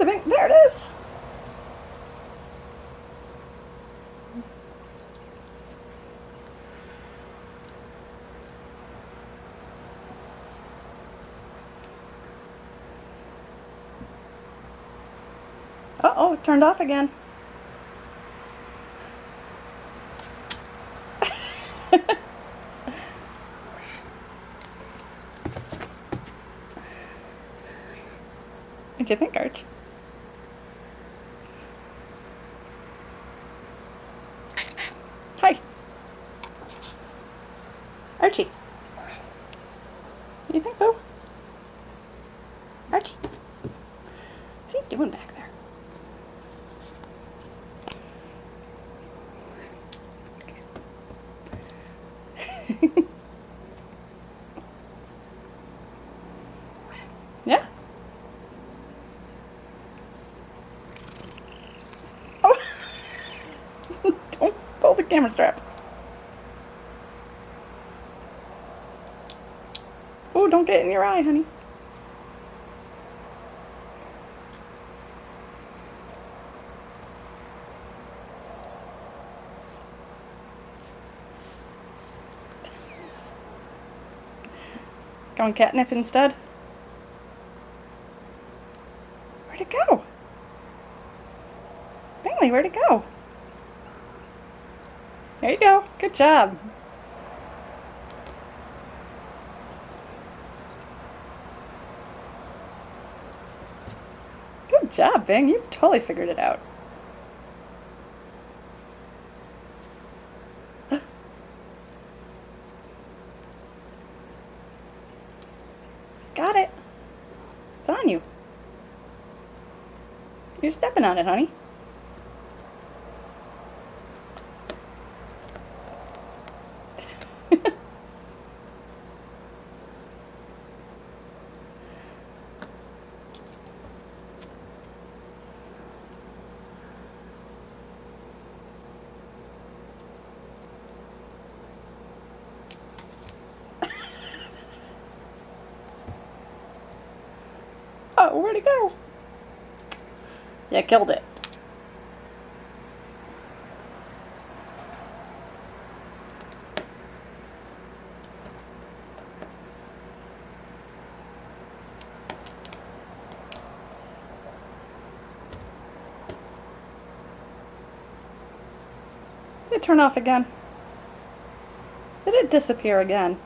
tipping. There it is. Uh-oh, it turned off again. What'd you think, Arch? Hi. Archie. What do you think, Boo? Archie. What's he doing back there? Yeah. Oh! Don't pull the camera strap. Oh, don't get it in your eye, honey. Going catnip instead? Where'd it go? Bingley, where'd it go? There you go. Good job. Good job, Bing. You've totally figured it out. Got it. It's on you. You're stepping on it, honey. Oh, where'd it go? Yeah, killed it. Did it turn off again? Did it disappear again?